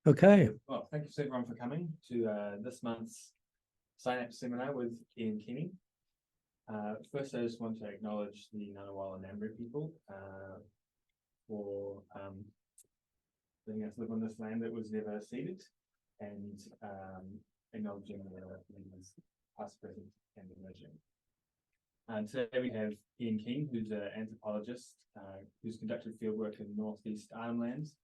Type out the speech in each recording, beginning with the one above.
Okay. Well, thank you to everyone for coming to this month's SYNAPSE seminar with Ian Kenny. First, I just want to acknowledge the Ngunnawal and Ngambri people for letting us live on this land that was never ceded, and acknowledging the leaders past, present, and emerging. Today we have Ian King, who's an anthropologist who's conducted fieldwork in Northeast Arnhem Lands,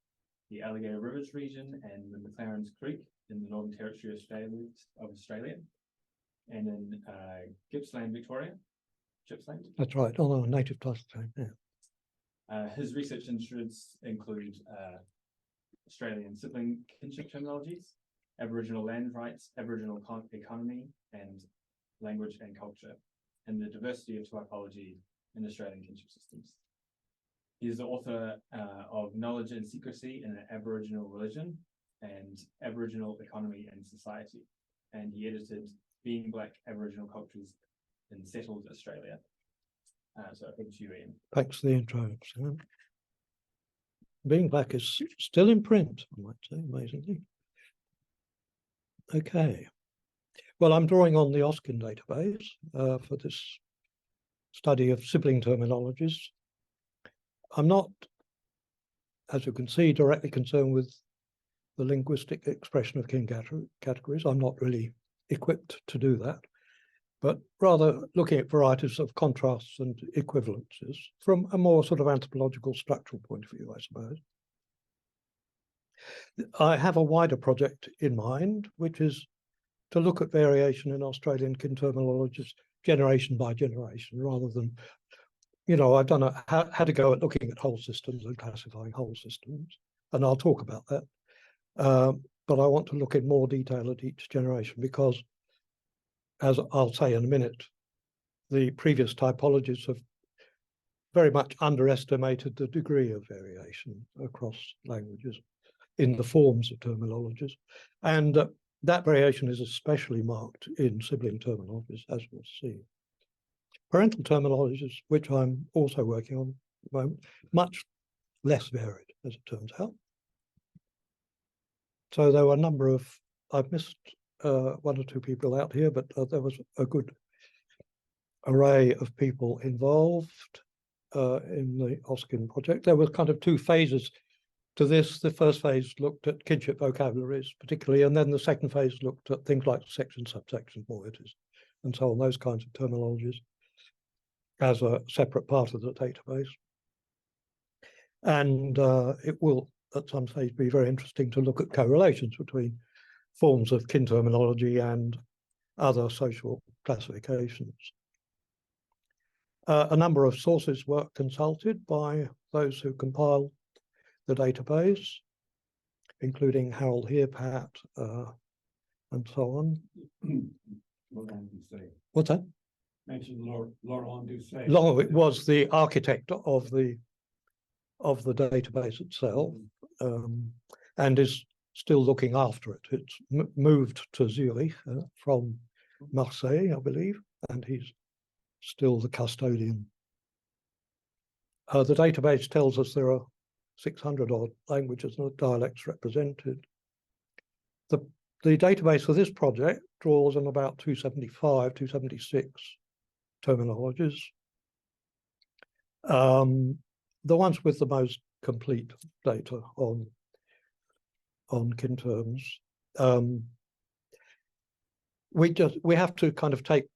the Alligator Rivers region, and the McLaren's Creek in the Northern Territory of Australia, and in Gippsland, Victoria. Gippsland? That's right, on our native title claim, yeah. His research interests include Australian sibling kinship terminologies, Aboriginal land rights, Aboriginal economy, and language and culture, and the diversity of typology in Australian kinship systems. He is the author of Knowledge and Secrecy in an Aboriginal Religion and Aboriginal Economy and Society, and he edited Being Black Aboriginal Cultures in Settled Australia. So over to you, Ian. Thanks for the intro. Being Black is still in print, I might say, amazingly. Okay. Well, I'm drawing on the Austkin database for this study of sibling terminologies. I'm not, as you can see, directly concerned with the linguistic expression of kin categories. I'm not really equipped to do that, but rather looking at varieties of contrasts and equivalences from a more sort of anthropological structural point of view, I suppose. I have a wider project in mind, which is to look at variation in Australian kin terminologies generation by generation, rather than, you know, I've done had a go at looking at whole systems and classifying whole systems, and I'll talk about that. But I want to look in more detail at each generation because, as I'll say in a minute, the previous typologies have very much underestimated the degree of variation across languages in the forms of terminologies. And that variation is especially marked in sibling terminologies, as we'll see. Parental terminologies, which I'm also working on at the moment, much less varied, as it turns out. So there were a number of, I've missed one or two people out here, but there was a good array of people involved in the Austkin project. There were kind of two phases to this. The first phase looked at kinship vocabularies particularly, and then the second phase looked at things like section, subsection, moieties, and so on, those kinds of terminologies as a separate part of the database. And it will, at some stage, be very interesting to look at correlations between forms of kin terminology and other social classifications. A number of sources were consulted by those who compiled the database, including Harold Heerpat and so on. What's that? Mentioned Laurent Doucet. It was the architect of the database itself, and is still looking after it. It's moved to Zurich from Marseille, I believe, and he's still the custodian. The database tells us there are 600 odd languages and dialects represented. The database for this project draws on about 275, 276 terminologies. The ones with the most complete data on kin terms. We have to kind of take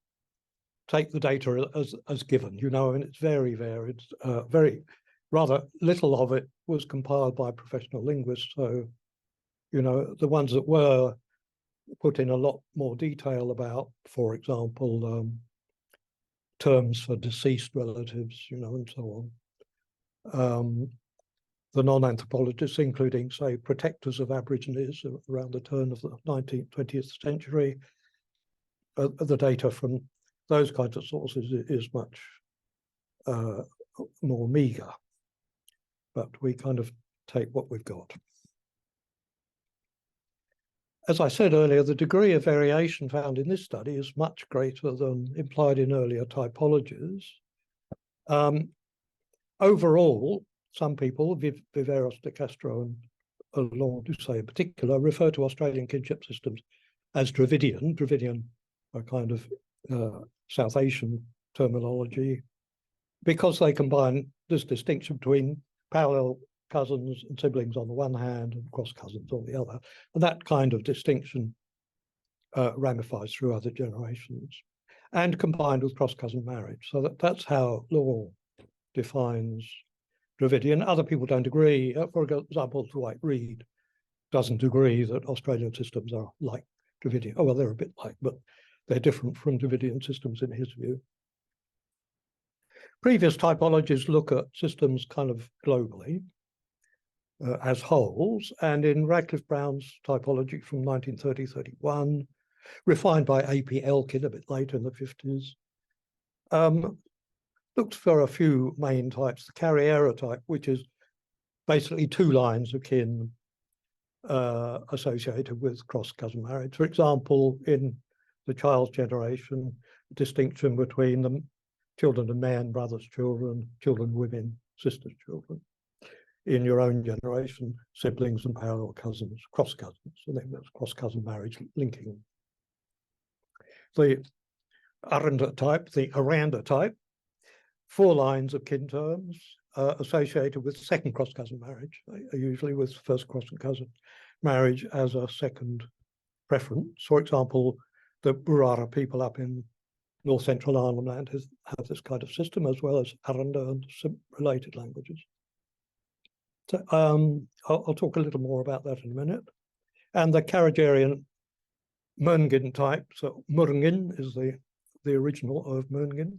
the data as given, you know, and it's very varied. Rather little of it was compiled by professional linguists. So, you know, the ones that were put in a lot more detail about, for example, terms for deceased relatives, you know, and so on. The non-anthropologists, including, say, protectors of Aborigines around the turn of the 19th, 20th century, the data from those kinds of sources is much more meager, but we kind of take what we've got. As I said earlier, the degree of variation found in this study is much greater than implied in earlier typologies. Overall, some people, Viveros de Castro and Laurent Doucet in particular, refer to Australian kinship systems as Dravidian. Dravidian, a kind of South Asian terminology, because they combine this distinction between parallel cousins and siblings on the one hand and cross cousins on the other. And that kind of distinction ramifies through other generations and combined with cross-cousin marriage. So that's how Laurent defines Dravidian. Other people don't agree. For example, Dwight Reed doesn't agree that Australian systems are like Dravidian. Oh, well, they're a bit like, but they're different from Dravidian systems in his view. Previous typologies look at systems kind of globally as wholes, and in Radcliffe Brown's typology from 1930-31, refined by A.P. Elkin a bit later in the 50s, looked for a few main types. The Carriera type, which is basically two lines of kin associated with cross-cousin marriage. For example, in the child's generation, distinction between the children of men, brothers' children, children of women, sisters' children. In your own generation, siblings and parallel cousins, cross-cousins, and then there's cross-cousin marriage linking. The Aranda type, the Aranda type, 4 lines of kin terms associated with second cross-cousin marriage, usually with first cross-cousin marriage as a second preference. For example, the Burara people up in North Central Arnhem Land have this kind of system, as well as Aranda and related languages. So I'll talk a little more about that in a minute. And the Karajarian Mungin type, so Mungin is the original of Mungin,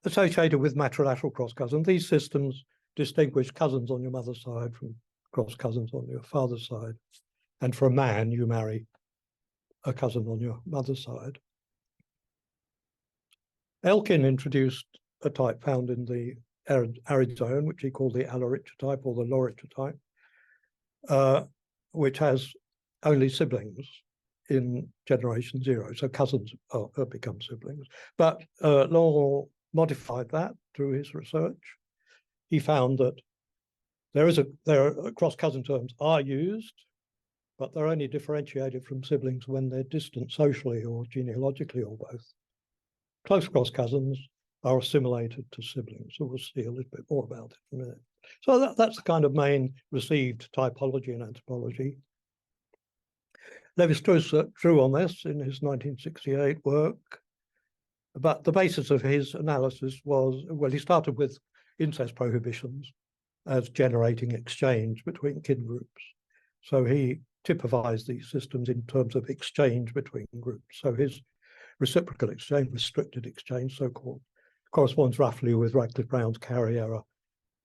associated with matrilateral cross-cousins. These systems distinguish cousins on your mother's side from cross-cousins on your father's side. And for a man, you marry a cousin on your mother's side. Elkin introduced a type found in the arid zone, which he called the Alaricha type or the Loricha type, which has only siblings in generation 0. So cousins become siblings. But Laurent modified that through his research. He found that cross-cousin terms are used, but they're only differentiated from siblings when they're distant socially or genealogically or both. Close cross-cousins are assimilated to siblings. So we'll see a little bit more about it in a minute. So that's the kind of main received typology in anthropology. Lévi-Strauss drew on this in his 1968 work, but the basis of his analysis was, well, he started with incest prohibitions as generating exchange between kin groups. So he typified these systems in terms of exchange between groups. So his reciprocal exchange, restricted exchange, so-called, corresponds roughly with Radcliffe Brown's Carriera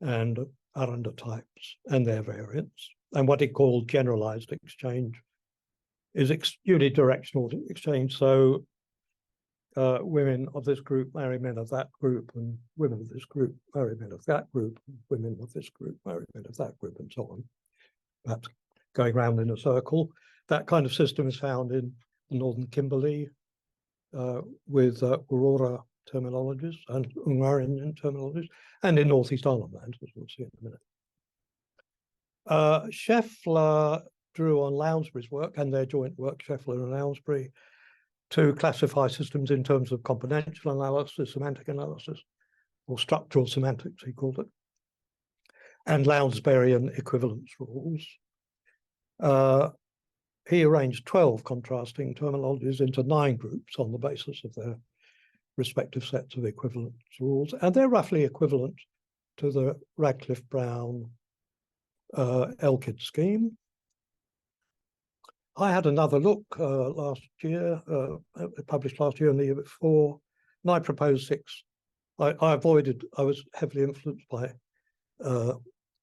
and Aranda types and their variants. And what he called generalized exchange is unidirectional exchange. So women of this group marry men of that group, and women of this group marry men of that group, and women of this group marry men of that group, and so on. Perhaps going round in a circle. That kind of system is found in the Northern Kimberley with Aurora terminologies and Ungarian terminologies, and in Northeast Arnhem Land, as we'll see in a minute. Scheffler drew on Lounsbury's work and their joint work, Scheffler and Lounsbury, to classify systems in terms of componential analysis, semantic analysis, or structural semantics, he called it, and Lounsburyan equivalence rules. He arranged 12 contrasting terminologies into 9 groups on the basis of their respective sets of equivalence rules, and they're roughly equivalent to the Radcliffe-Brown Elkin scheme. I had another look last year, published last year and the year before, and I proposed 6. I was heavily influenced by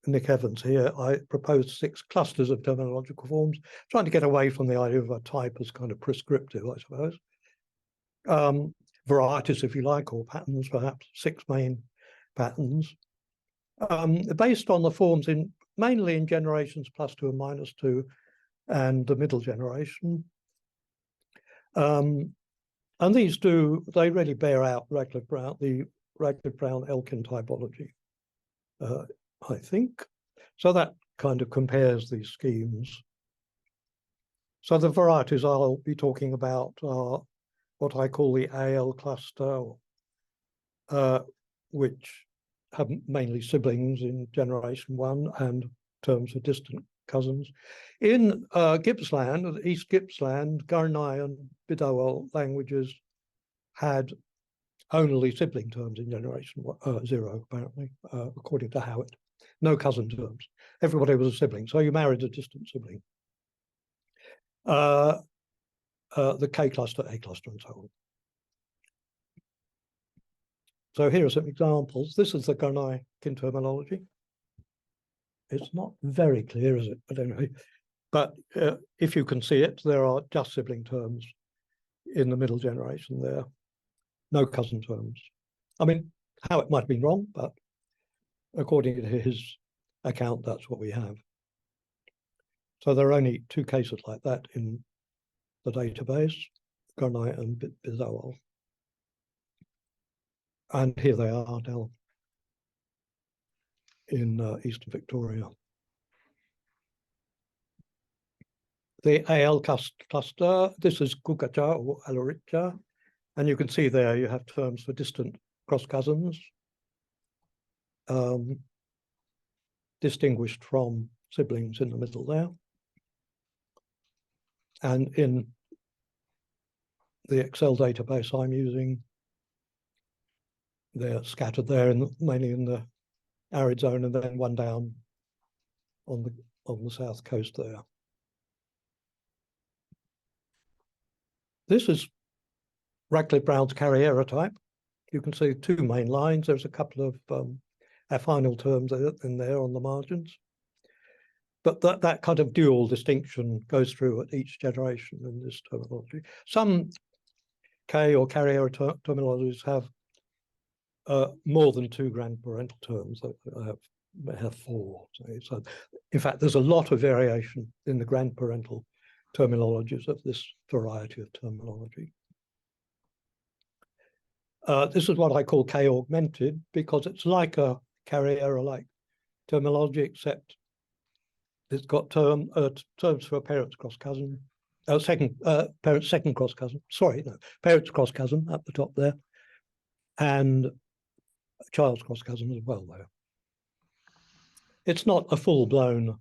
Nick Evans here. I proposed 6 clusters of terminological forms, trying to get away from the idea of a type as kind of prescriptive, I suppose. Varieties, if you like, or patterns, perhaps 6 main patterns, based on the forms mainly in generations +2 and -2, and the middle generation. And these they really bear out the Radcliffe-Brown Elkin typology, I think. So that kind of compares these schemes. So the varieties I'll be talking about are what I call the AL cluster, which have mainly siblings in generation 1 and terms of distant cousins. In Gippsland, East Gippsland, Gurnai and Bidawal languages had only sibling terms in generation 0, apparently, according to Howitt. No cousin terms. Everybody was a sibling, so you married a distant sibling. The K cluster, A cluster, and so on. So here are some examples. This is the Gurnai kin terminology. It's not very clear, is it? But anyway, but if you can see it, there are just sibling terms in the middle generation there. No cousin terms. I mean, how it might have been wrong, but according to his account, that's what we have. So there are only 2 cases like that in the database, Gurnai and Bidawal. And here they are now in Eastern Victoria. The AL cluster, this is Kukacha or Alaricha, and you can see there you have terms for distant cross cousins, distinguished from siblings in the middle there. And in the Excel database I'm using, they're scattered there, mainly in the arid zone, and then one down on the south coast there. This is Radcliffe-Brown's Carriera type. You can see 2 main lines. There's a couple of affinal terms in there on the margins. But that kind of dual distinction goes through at each generation in this terminology. Some K or Carriera terminologies have more than 2 grandparental terms. They have 4. So in fact, there's a lot of variation in the grandparental terminologies of this variety of terminology. This is what I call K-augmented, because it's like a Carriera-like terminology, except it's got terms for parents cross cousin, parents second cross cousin. Sorry, no, parents cross cousin at the top there, and child's cross cousin as well there. It's not a full-blown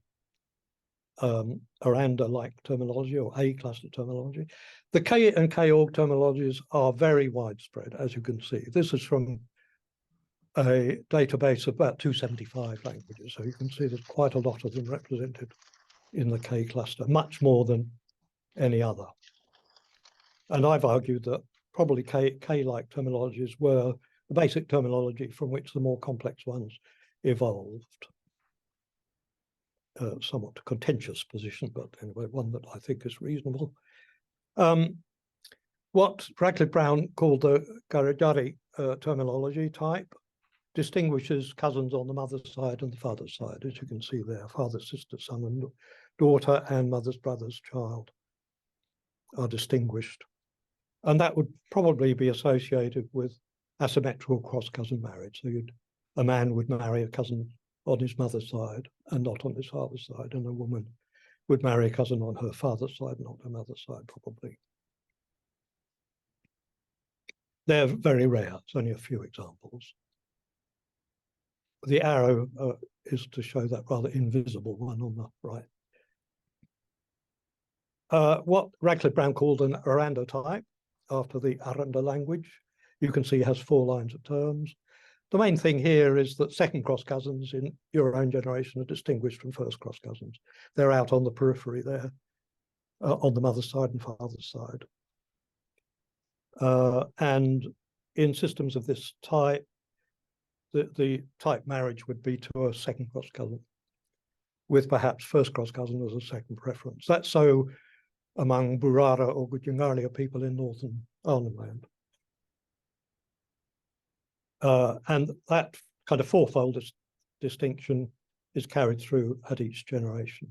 Aranda-like terminology or A cluster terminology. The K and K-org terminologies are very widespread, as you can see. This is from a database of about 275 languages, so you can see there's quite a lot of them represented in the K cluster, much more than any other. And I've argued that probably K-like terminologies were the basic terminology from which the more complex ones evolved. Somewhat contentious position, but anyway, one that I think is reasonable. What Radcliffe-Brown called the Garajari terminology type distinguishes cousins on the mother's side and the father's side, as you can see there. Father, sister, son and daughter, and mother's brother's child are distinguished. And that would probably be associated with asymmetrical cross-cousin marriage. So a man would marry a cousin on his mother's side and not on his father's side, and a woman would marry a cousin on her father's side, not her mother's side, probably. They're very rare. It's only a few examples. The arrow is to show that rather invisible one on the right. What Radcliffe-Brown called an Aranda type, after the Aranda language, you can see has 4 lines of terms. The main thing here is that second cross cousins in your own generation are distinguished from first cross cousins. They're out on the periphery there, on the mother's side and father's side. And in systems of this type, the type marriage would be to a second cross cousin, with perhaps first cross cousin as a second preference. That's so among Burara or Gujungaria people in northern Arnhem Land. And that kind of fourfold distinction is carried through at each generation.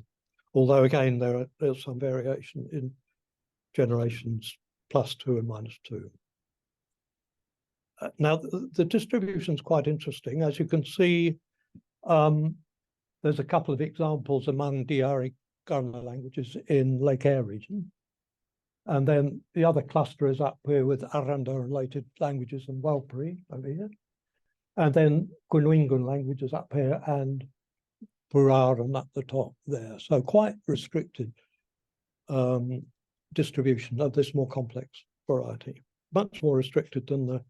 Although again, there's some variation in generations +2 and -2. Now, the distribution is quite interesting. As you can see, there's a couple of examples among Diari Gurma languages in Lake Eyre region. And then the other cluster is up here with Aranda-related languages and Walpuri over here. And then Gunwingun languages up here and Buraran at the top there. So quite restricted distribution of this more complex variety. Much more restricted than the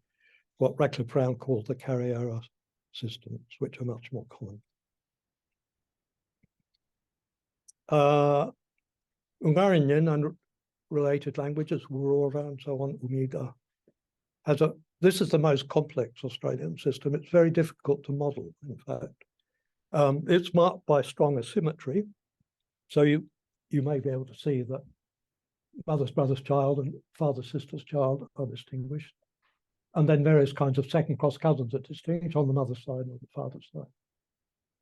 what Radcliffe Brown called the Carriera systems, which are much more common. Ungarinyan and related languages, Wurora and so on, Umiga, this is the most complex Australian system. It's very difficult to model, in fact. It's marked by strong asymmetry. So you may be able to see that mother's brother's child and father's sister's child are distinguished. And then various kinds of second cross cousins are distinguished on the mother's side and the father's side.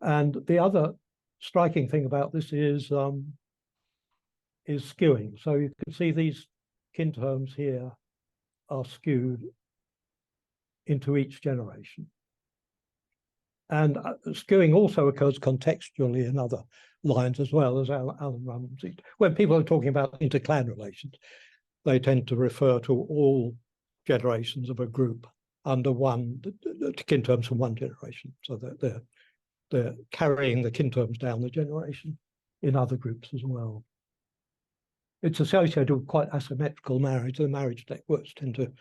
And the other striking thing about this is skewing. So you can see these kin terms here are skewed into each generation. And skewing also occurs contextually in other lines as well, as Alan Rumsey. When people are talking about inter-clan relations, they tend to refer to all generations of a group under one, kin terms from one generation. So that they're carrying the kin terms down the generation in other groups as well. It's associated with quite asymmetrical marriage. The marriage networks tend to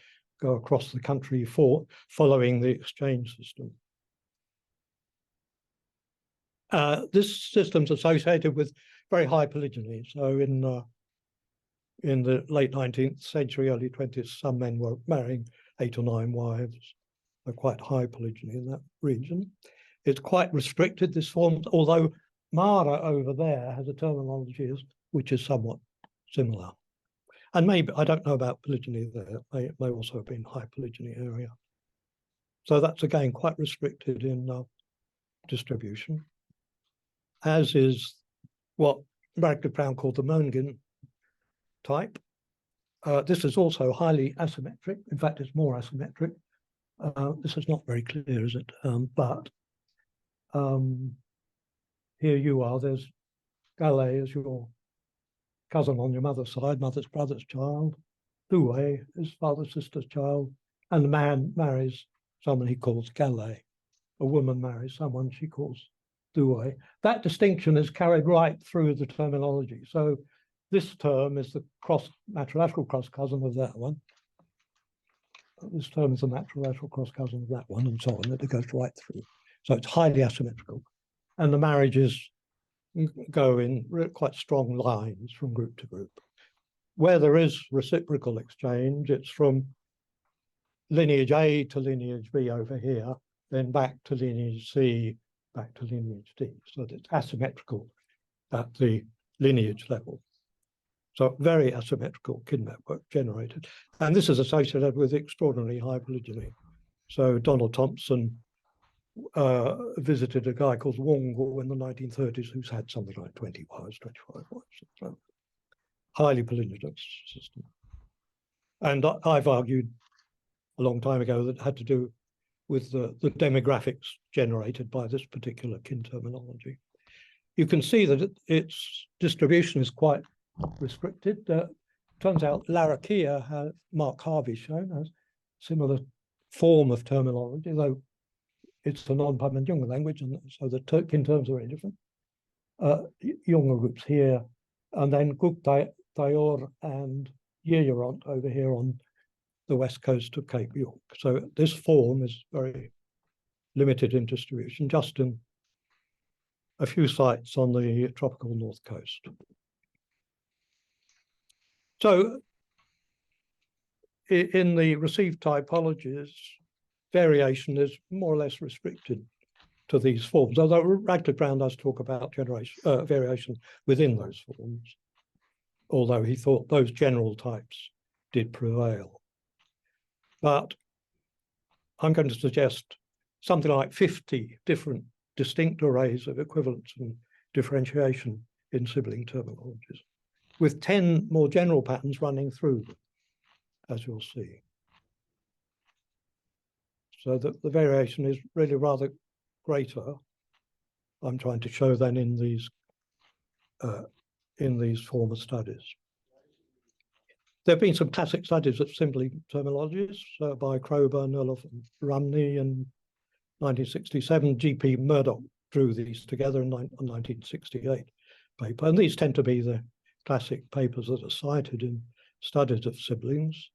go across the country following the exchange system. This system's associated with very high polygyny. So in the late 19th century, early 20th, some men were marrying 8 or 9 wives. So quite high polygyny in that region. It's quite restricted, this form, although Mara over there has a terminology which is somewhat similar. And maybe, I don't know about polygyny there, it may also have been high polygyny area. So that's again quite restricted in distribution, as is what Radcliffe Brown called the Mongin type. This is also highly asymmetric. In fact, it's more asymmetric. This is not very clear, is it? But here you are, there's Galay as your cousin on your mother's side, mother's brother's child. Douay is father's sister's child. And the man marries someone he calls Galay. A woman marries someone she calls Douay. That distinction is carried right through the terminology. So this term is the matrilateral cross cousin of that one. This term is the matrilateral cross cousin of that one, and so on. It goes right through. So it's highly asymmetrical. And the marriages go in quite strong lines from group to group. Where there is reciprocal exchange, it's from lineage A to lineage B over here, then back to lineage C, back to lineage D. So it's asymmetrical at the lineage level. So very asymmetrical kin network generated. And this is associated with extraordinarily high polygyny. So Donald Thompson visited a guy called Wongo in the 1930s who's had something like 20 wives, 25 wives. So highly polygynous system. And I've argued a long time ago that it had to do with the demographics generated by this particular kin terminology. You can see that its distribution is quite restricted. Turns out Larrakia, Mark Harvey shown, has similar form of terminology, though it's a non-Pamanjunga language, and so the kin terms are very different. Yunga groups here, and then Guk Dayor and Yiront over here on the west coast of Cape York. So this form is very limited in distribution, just in a few sites on the tropical north coast. So in the received typologies, variation is more or less restricted to these forms, although Radcliffe Brown does talk about variation within those forms, although he thought those general types did prevail. But I'm going to suggest something like 50 different distinct arrays of equivalence and differentiation in sibling terminologies, with 10 more general patterns running through them, as you'll see. So that the variation is really rather greater I'm trying to show then in these former studies. There have been some classic studies of sibling terminologies by Krober, Nurloff, and Rumney in 1967. G.P. Murdoch drew these together in a 1968 paper, and these tend to be the classic papers that are cited in studies of siblings.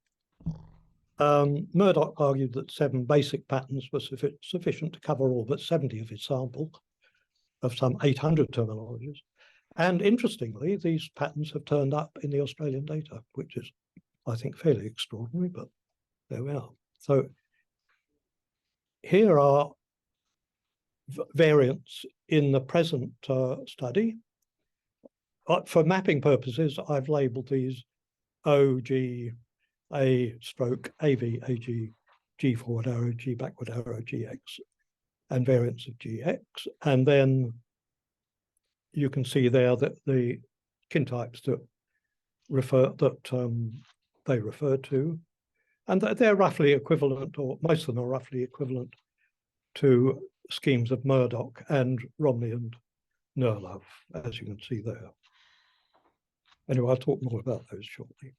Murdoch argued that 7 basic patterns were sufficient to cover all but 70 of his sample of some 800 terminologies. And interestingly, these patterns have turned up in the Australian data, which is, I think, fairly extraordinary, but there we are. So here are variants in the present study. For mapping purposes, I've labeled these OG, A stroke, AV, AG, G forward arrow, G backward arrow, GX, and variants of GX. And then you can see there that the kintypes that they refer to, and they're roughly equivalent, or most of them are roughly equivalent to schemes of Murdoch and Romney and Nurloff, as you can see there. Anyway, I'll talk more about those shortly.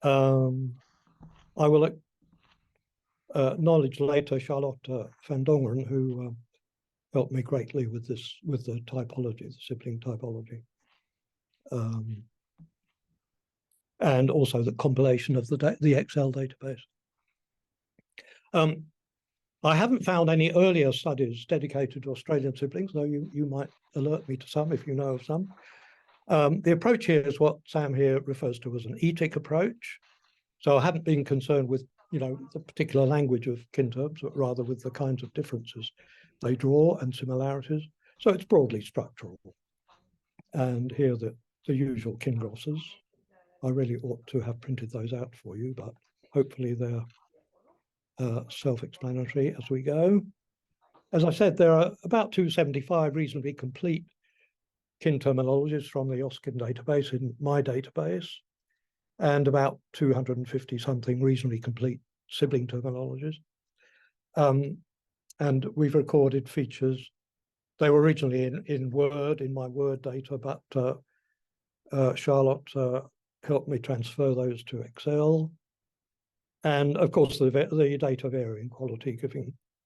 I will acknowledge later Charlotte van Dongeren, who helped me greatly with this, with the typology, the sibling typology. And also the compilation of the Excel database. I haven't found any earlier studies dedicated to Australian siblings, though you might alert me to some if you know of some. The approach here is what Sam here refers to as an etic approach. So I haven't been concerned with, the particular language of kin terms, but rather with the kinds of differences they draw and similarities. So it's broadly structural. And here the usual kin glosses. I really ought to have printed those out for you, but hopefully they're self-explanatory as we go. As I said, there are about 275 reasonably complete kin terminologies from the Austkin database in my database, and about 250 something reasonably complete sibling terminologies. And we've recorded features. They were originally in Word, in my Word data, but Charlotte helped me transfer those to Excel. And of course, the data vary in quality,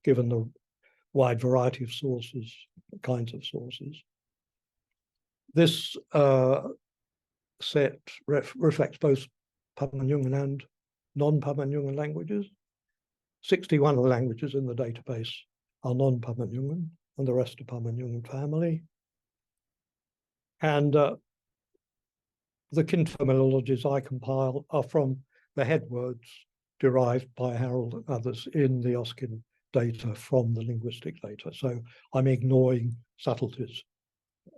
given the wide variety of sources, kinds of sources. This set reflects both Pamanjungan and non-Pamanjungan languages. 61 of the languages in the database are non-Pamanjungan, and the rest are Pamanjungan family. And the kin terminologies I compile are from the head words derived by Harold and others in the Austkin data from the linguistic data. So I'm ignoring subtleties,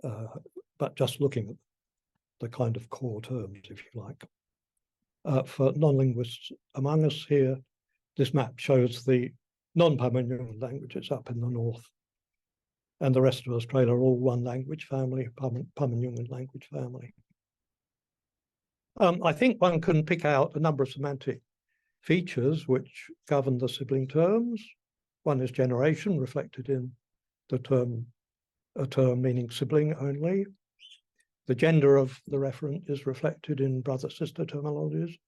but just looking at the kind of core terms, if you like. For non-linguists among us here, this map shows the non-Pamanjungan languages up in the north, and the rest of Australia are all one language family, Pamanjungan language family. I think one can pick out a number of semantic features which govern the sibling terms. One is generation, reflected in the term, a term meaning sibling only. The gender of the referent is reflected in brother-sister terminologies.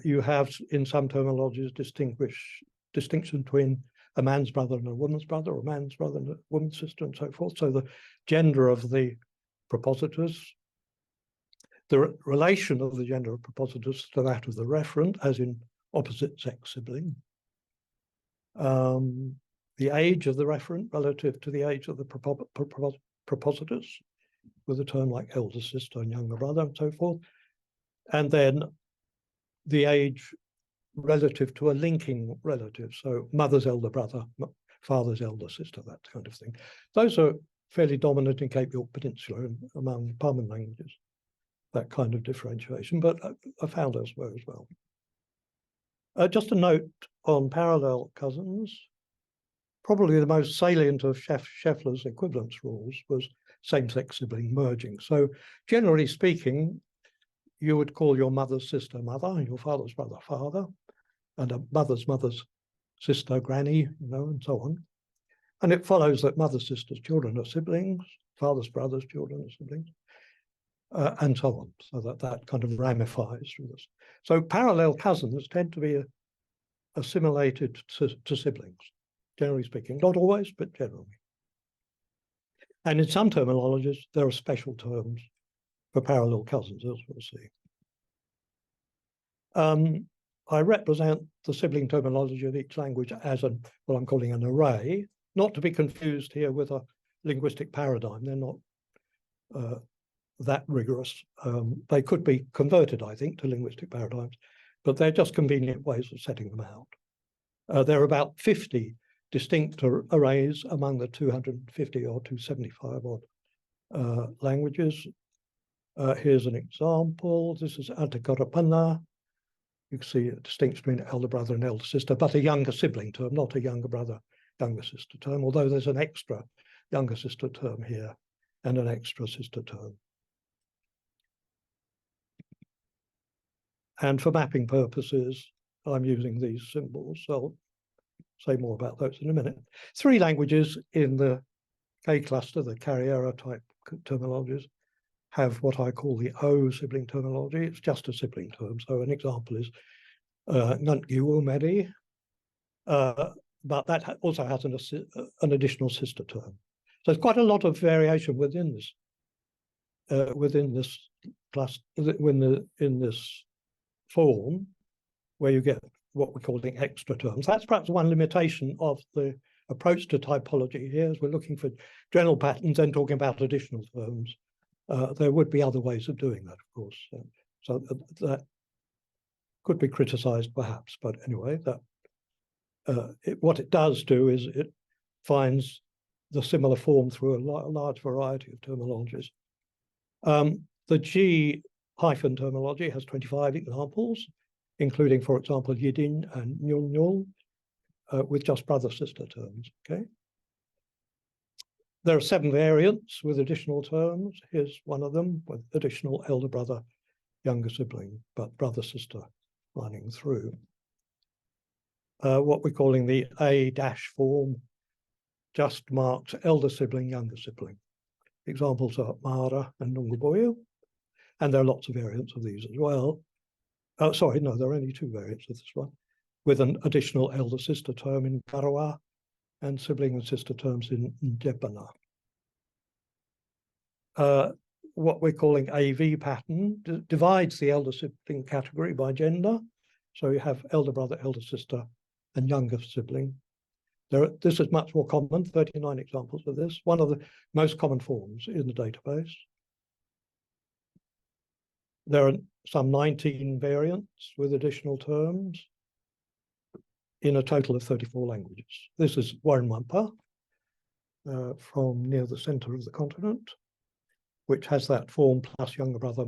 You have, in some terminologies, distinction between a man's brother and a woman's brother, or a man's brother and a woman's sister, and so forth. So the gender of the propositors, the relation of the gender of propositors to that of the referent, as in opposite sex sibling. The age of the referent relative to the age of the propositors, with a term like elder sister and younger brother, and so forth. And then the age relative to a linking relative, so mother's elder brother, father's elder sister, that kind of thing. Those are fairly dominant in Cape York Peninsula and among Paman languages, that kind of differentiation, but I found elsewhere as well. Just a note on parallel cousins. Probably the most salient of Scheffler's equivalence rules was same-sex sibling merging. So generally speaking, you would call your mother's sister mother, and your father's brother father, and a mother's sister granny, and so on. And it follows that mother's sister's children are siblings, father's brother's children are siblings, and so on. So that kind of ramifies through this. So parallel cousins tend to be assimilated to siblings, generally speaking. Not always, but generally. And in some terminologies, there are special terms for parallel cousins, as we'll see. I represent the sibling terminology of each language as what I'm calling an array, not to be confused here with a linguistic paradigm. They're not that rigorous. They could be converted, I think, to linguistic paradigms, but they're just convenient ways of setting them out. There are about 50 distinct arrays among the 250 or 275 odd languages. Here's an example. This is Antakarapana. You can see a distinction between elder brother and elder sister, but a younger sibling term, not a younger brother, younger sister term, although there's an extra younger sister term here and an extra sister term. And for mapping purposes, I'm using these symbols. So I'll say more about those in a minute. 3 languages in the K cluster, the Carriera type terminologies, have what I call the O sibling terminology. It's just a sibling term. So an example is Ngantgiwumeri, but that also has an additional sister term. So there's quite a lot of variation within this class, in this form, where you get what we're calling extra terms. That's perhaps one limitation of the approach to typology here, as we're looking for general patterns and talking about additional terms. There would be other ways of doing that, of course. So that could be criticized perhaps, but anyway, what it does do is it finds the similar form through a large variety of terminologies. The G hyphen terminology has 25 examples, including, for example, Yidin and Nyul, with just brother-sister terms, okay? There are 7 variants with additional terms. Here's one of them with additional elder brother, younger sibling, but brother-sister running through. What we're calling the A- form just marks elder sibling, younger sibling. Examples are Mara and Nungaboyu, and there are lots of variants of these as well. Sorry, no, there are only 2 variants of this one, with an additional elder sister term in Karawa and sibling and sister terms in Jebana. What we're calling AV pattern divides the elder sibling category by gender. So you have elder brother, elder sister, and younger sibling. This is much more common, 39 examples of this, one of the most common forms in the database. There are some 19 variants with additional terms in a total of 34 languages. This is Warrenmampa from near the center of the continent, which has that form plus younger brother,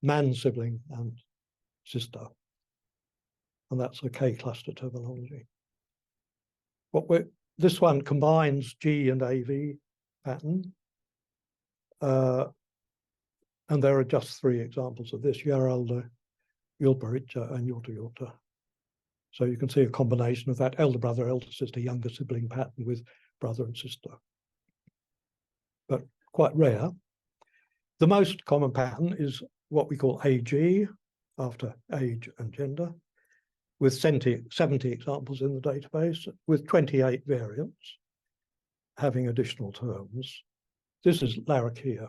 man sibling and sister. And that's a K cluster terminology. This one combines G and AV pattern. And there are just 3 examples of this, Yaralda, Yulbaricha, and Yorta. So you can see a combination of that elder brother, elder sister, younger sibling pattern with brother and sister. But quite rare. The most common pattern is what we call AG, after age and gender, with 70 examples in the database, with 28 variants having additional terms. This is Larakia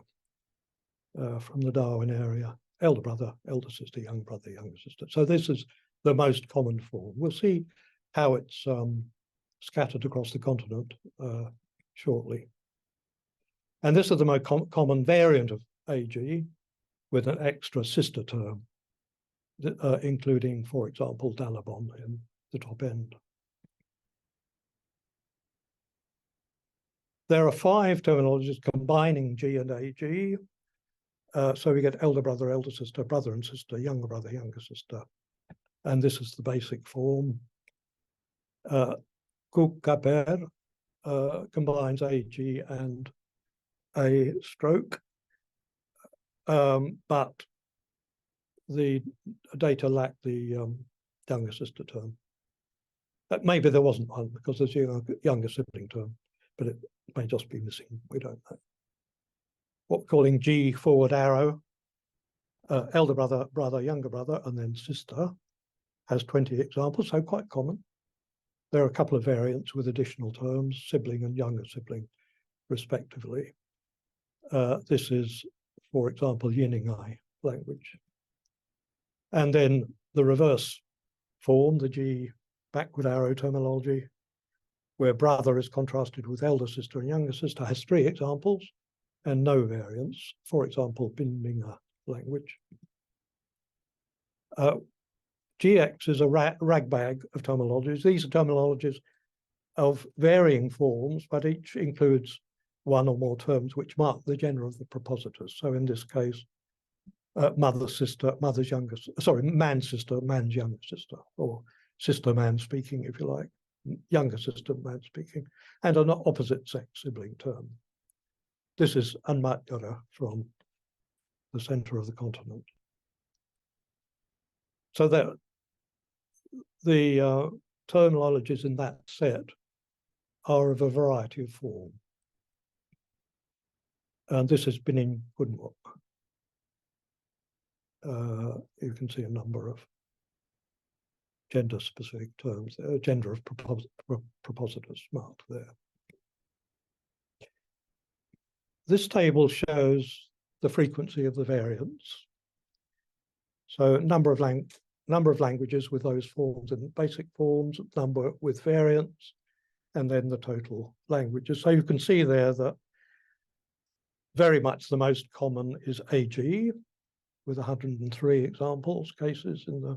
from the Darwin area, elder brother, elder sister, younger sister. So this is the most common form. We'll see how it's scattered across the continent shortly. And this is the most common variant of AG with an extra sister term, including, for example, Dalabon in the top end. There are 5 terminologies combining G and AG. So we get elder brother, elder sister, brother and sister, younger brother, younger sister. And this is the basic form. Kukaper combines AG and A stroke, but the data lack the younger sister term. But maybe there wasn't one because there's a younger sibling term. but it may just be missing. We don't know. What we're calling G forward arrow, elder brother, brother, younger brother, and then sister, has 20 examples, so quite common. There are a couple of variants with additional terms, sibling and younger sibling, respectively. This is, for example, Yiningai language. And then the reverse form, the G backward arrow terminology, where brother is contrasted with elder sister and younger sister, has 3 examples and no variants. For example, Binminga language. GX is a ragbag of terminologies. These are terminologies of varying forms, but each includes one or more terms which mark the gender of the propositors. So in this case, mother, sister, mother's younger, sorry, man, sister, man's younger sister, or sister, man speaking, if you like, younger sister, man speaking, and an opposite sex sibling term. This is Anmatgara from the center of the continent. So that the terminologies in that set are of a variety of form. And this has been in Gunwok. You can see a number of gender-specific terms, gender of propositors marked there. This table shows the frequency of the variants. So number of languages with those forms and basic forms, number with variants, and then the total languages. So you can see there that very much the most common is AG, with 103 examples, cases in the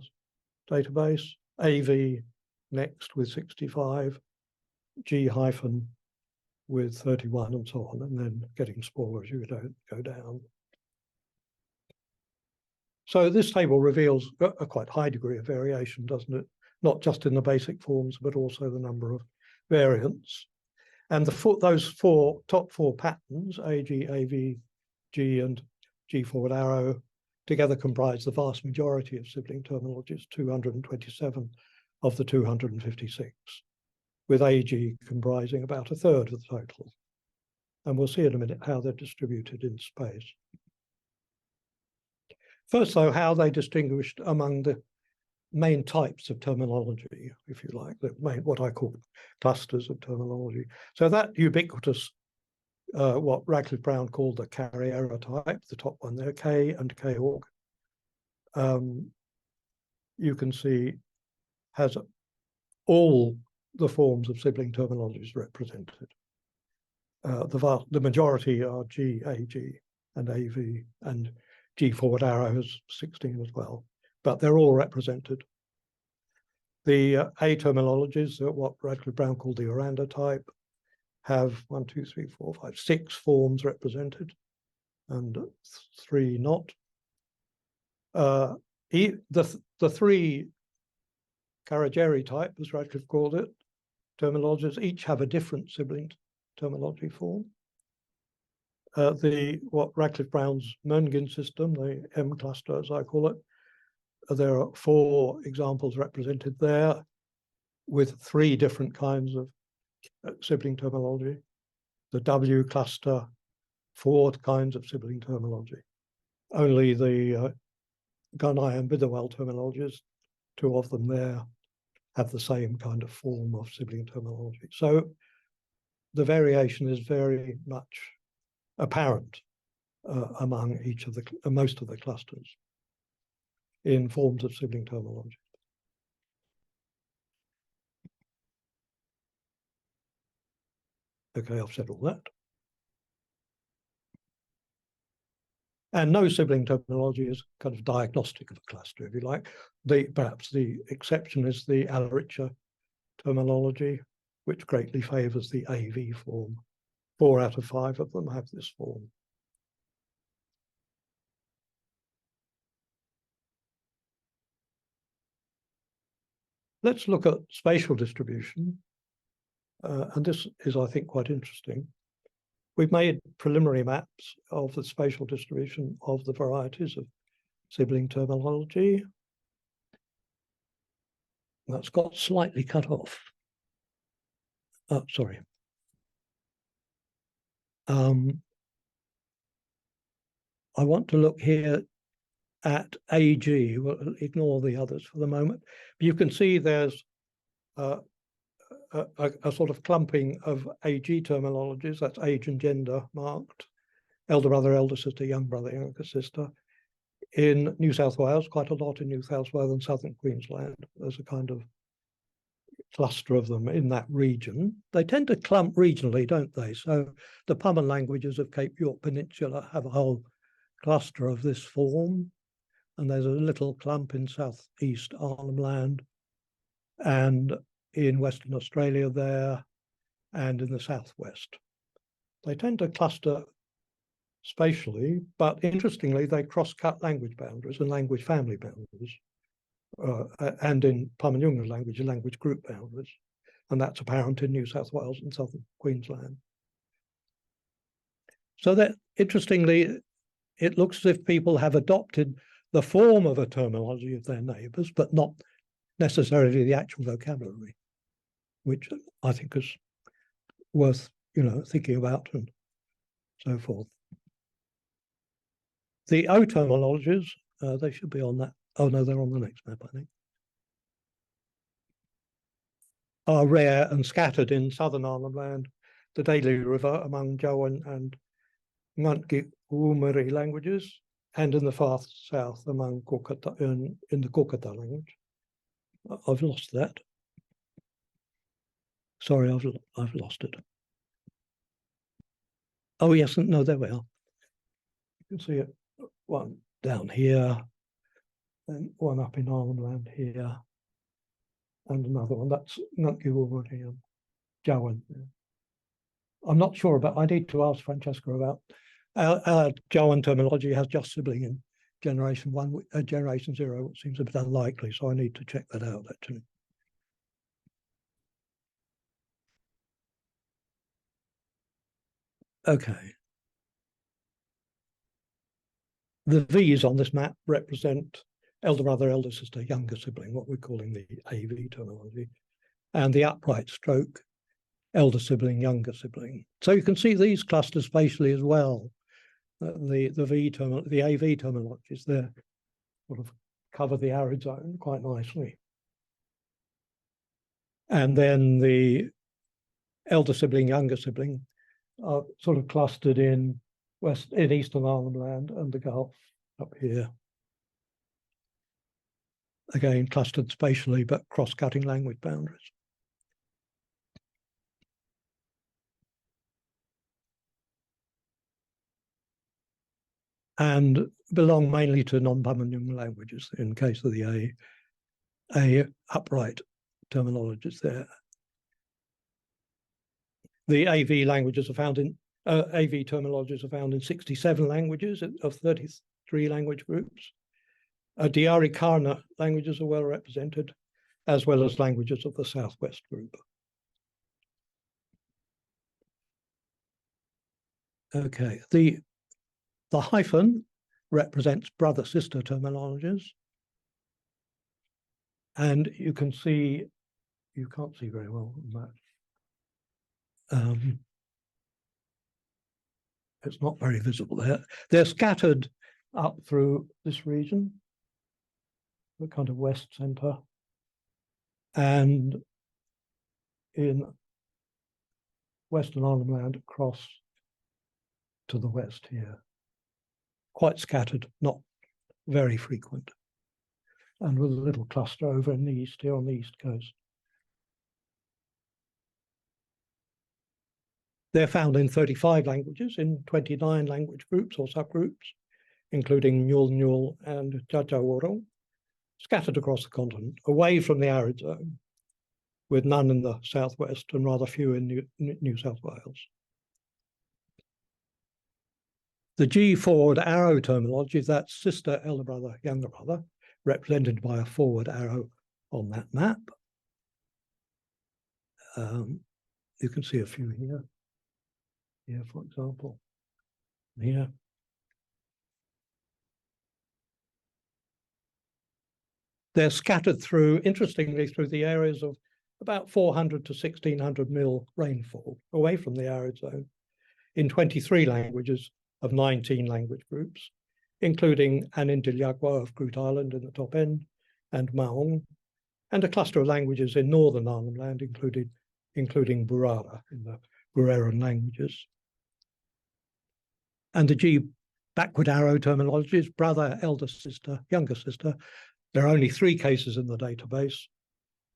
database. AV next with 65, G hyphen with 31, and so on, and then getting smaller as you go down. So this table reveals a quite high degree of variation, doesn't it? Not just in the basic forms, but also the number of variants. And those top four patterns, AG, AV, G, and G forward arrow, together comprise the vast majority of sibling terminologies, 227 of the 256, with AG comprising about a third of the total. And we'll see in a minute how they're distributed in space. First, though, how they distinguished among the main types of terminology, if you like, what I call clusters of terminology. So that ubiquitous, what Radcliffe Brown called the Carriera type, the top one there, K and K-Hawk, you can see has all the forms of sibling terminologies represented. The majority are G, AG, and AV, and G forward arrow has 16 as well, but they're all represented. The A terminologies, what Radcliffe Brown called the Oranda type, have 1, 2, 3, 4, 5, 6 forms represented, and 3 not. The 3 Karajeri type, as Radcliffe called it, terminologies each have a different sibling terminology form. What Radcliffe Brown's Mungin system, the M cluster as I call it, there are 4 examples represented there with 3 different kinds of sibling terminology. The W cluster, 4 kinds of sibling terminology. Only the Gunai and Bidawal terminologies, 2 of them there, have the same kind of form of sibling terminology. So the variation is very much apparent among most of the clusters in forms of sibling terminology. Okay, I've said all that. And no sibling terminology is kind of diagnostic of a cluster, if you like. Perhaps the exception is the Alaricha terminology, which greatly favors the AV form. 4 out of 5 of them have this form. Let's look at spatial distribution. And this is, I think, quite interesting. We've made preliminary maps of the spatial distribution of the varieties of sibling terminology. That's got slightly cut off. Oh, sorry. I want to look here at AG. We'll ignore the others for the moment. But you can see there's a sort of clumping of AG terminologies. That's age and gender marked. Elder brother, elder sister, younger brother, younger sister. In New South Wales, quite a lot in New South Wales and southern Queensland. There's a kind of cluster of them in that region. They tend to clump regionally, don't they? So the Pummon languages of Cape York Peninsula have a whole cluster of this form, and there's a little clump in southeast Arnhem Land and in Western Australia there and in the southwest. They tend to cluster spatially, but interestingly, they cross-cut language boundaries and language family boundaries. And in Pummon-Junga language group boundaries. And that's apparent in New South Wales and southern Queensland. So that, interestingly, it looks as if people have adopted the form of a terminology of their neighbours, but not necessarily the actual vocabulary, which I think is worth, thinking about and so forth. The O terminologies, they should be on that. Oh, no, they're on the next map, I think. Are rare and scattered in southern Arnhem Land, the Daly River among Jawan and Ngunnawal languages, and in the far south among in the Kokata language. I've lost that. Sorry, I've lost it. Oh, yes, no, there we are. You can see it, one down here, and one up in Arnhem Land here, and another one. That's Ngunnawal and Jawan. I'm not sure about. I need to ask Francesca about. Our Jawan terminology has just sibling in generation 1, generation 0, which seems a bit unlikely. So I need to check that out actually. Okay. The V's on this map represent elder brother, elder sister, younger sibling, what we're calling the AV terminology, and the upright stroke, elder sibling, younger sibling. So you can see these clusters spatially as well. The AV terminologies there sort of cover the arid zone quite nicely. And then the elder sibling, younger sibling are sort of clustered in eastern Arnhem Land and the Gulf up here. Again, clustered spatially, but cross-cutting language boundaries. And belong mainly to non-Pummon-Junga languages in case of the A upright terminologies there. The AV languages are found in AV terminologies are found in 67 languages of 33 language groups. Diari Karna languages are well represented, as well as languages of the Southwest group. Okay, the hyphen represents brother-sister terminologies. And you can see, you can't see very well on that. It's not very visible there. They're scattered up through this region, the kind of west center, and in Western Arnhem Land across to the west here. Quite scattered, not very frequent. And with a little cluster over in the east here on the east coast. They're found in 35 languages, in 29 language groups or subgroups, including Ngunnawal and Jajawaro, scattered across the continent, away from the arid zone, with none in the southwest and rather few in New South Wales. The G forward arrow terminology, that's sister, elder brother, younger brother, represented by a forward arrow on that map. You can see a few here. Here, for example, here. They're scattered through, interestingly, through the areas of about 400 to 1600 mil rainfall, away from the arid zone, in 23 languages of 19 language groups, including Anindyago of Groote Island in the top end, and Maung, and a cluster of languages in northern Arnhem Land, including Burara in the Bureran languages. And the G backward arrow terminologies, brother, elder sister, younger sister. There are only 3 cases in the database.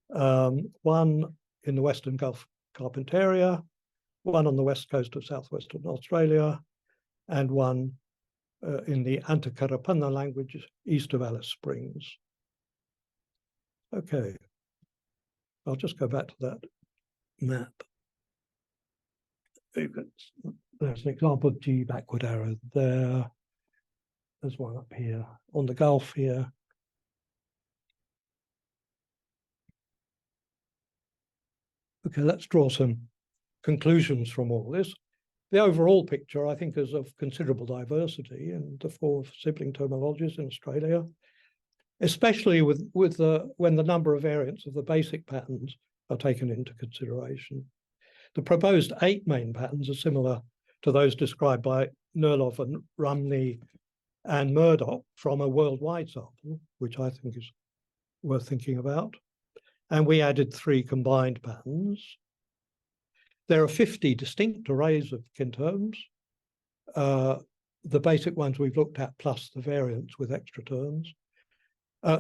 One in the Western Gulf Carpentaria, one on the west coast of southwestern Australia, and one in the Antakarapana language east of Alice Springs. Okay, I'll just go back to that map. There's an example of G backward arrow there. There's one up here on the Gulf here. Okay, let's draw some conclusions from all this. The overall picture, I think, is of considerable diversity in the form of sibling terminologies in Australia, especially when the number of variants of the basic patterns are taken into consideration. The proposed 8 main patterns are similar to those described by Nerlov and Rumney and Murdoch from a worldwide sample, which I think is worth thinking about. And we added 3 combined patterns. There are 50 distinct arrays of kin terms. The basic ones we've looked at, plus the variants with extra terms.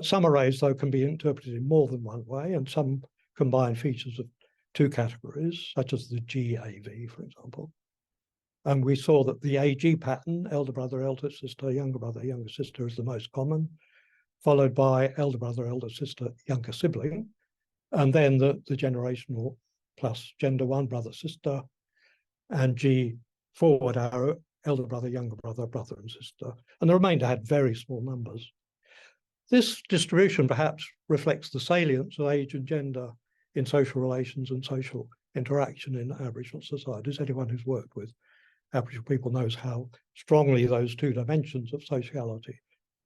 Some arrays, though, can be interpreted in more than one way, and some combine features of 2 categories, such as the GAV, for example. And we saw that the AG pattern, elder brother, elder sister, younger sister, is the most common, followed by elder brother, elder sister, younger sibling, and then the generational plus gender 1, brother, sister, and G forward arrow, elder brother, younger brother, brother and sister. And the remainder had very small numbers. This distribution perhaps reflects the salience of age and gender in social relations and social interaction in Aboriginal societies. Anyone who's worked with Aboriginal people knows how strongly those 2 dimensions of sociality,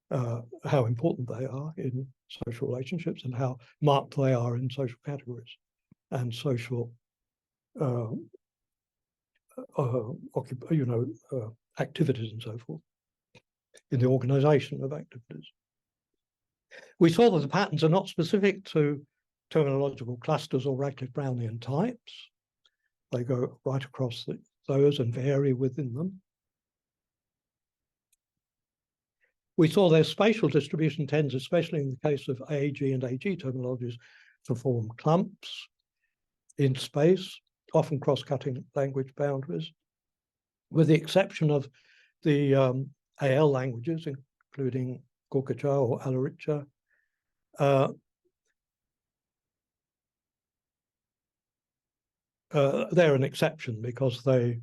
how important they are in social relationships and how marked they are in social categories and social activities and so forth in the organization of activities. We saw that the patterns are not specific to terminological clusters or Radcliffe-Brownian types. They go right across those and vary within them. We saw their spatial distribution tends, especially in the case of AAG and AG terminologies, to form clumps in space, often cross-cutting language boundaries, with the exception of the AL languages, including Gurkha or Alaricha. They're an exception because they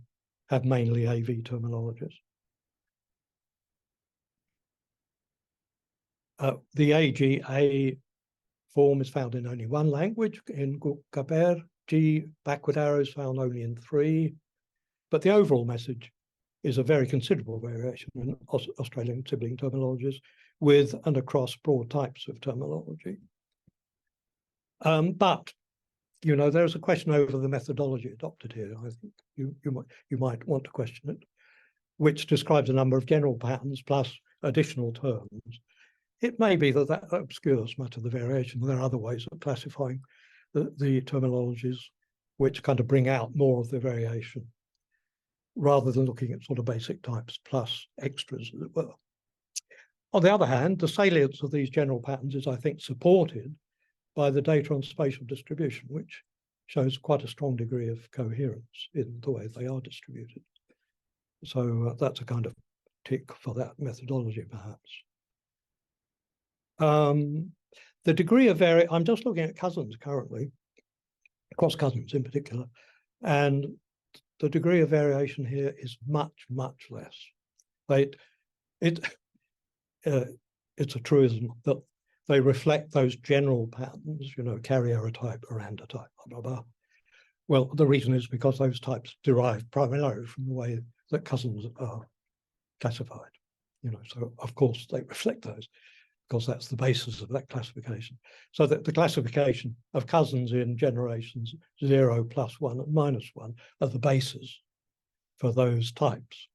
have mainly AV terminologies. The AGA form is found in only 1 language, in Gurkha. G backward arrows found only in 3. But the overall message is a very considerable variation in Australian sibling terminologies with and across broad types of terminology. But there's a question over the methodology adopted here. I think you might want to question it, which describes a number of general patterns plus additional terms. It may be that obscures much of the variation. There are other ways of classifying the terminologies which kind of bring out more of the variation, rather than looking at sort of basic types plus extras, as it were. On the other hand, the salience of these general patterns is, I think, supported by the data on spatial distribution, which shows quite a strong degree of coherence in the way they are distributed. So that's a kind of tick for that methodology, perhaps. The degree of variation, I'm just looking at cousins currently, cross cousins in particular, and the degree of variation here is much, much less. It's a truism that they reflect those general patterns, carrier type, Aranda type, blah, blah, blah. Well, the reason is because those types derive primarily from the way that cousins are classified. So of course they reflect those, because that's the basis of that classification. So that the classification of cousins in generations 0, +1, and -1 are the basis for those types.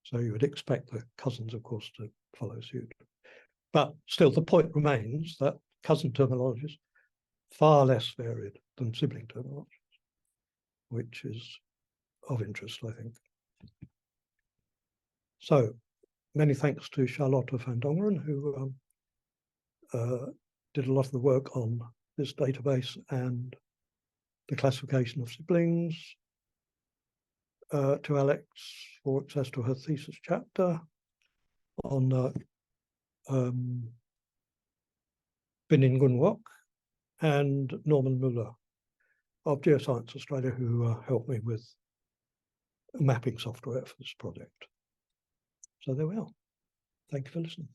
So you would expect the cousins, of course, to follow suit. But still, the point remains that cousin terminologies far less varied than sibling terminologies, which is of interest, I think. So many thanks to Charlotte van Dongeren, who did a lot of the work on this database and the classification of siblings, to Alex for access to her thesis chapter on Binin Gunwok, and Norman Muller of Geoscience Australia, who helped me with mapping software for this project. So there we are. Thank you for listening.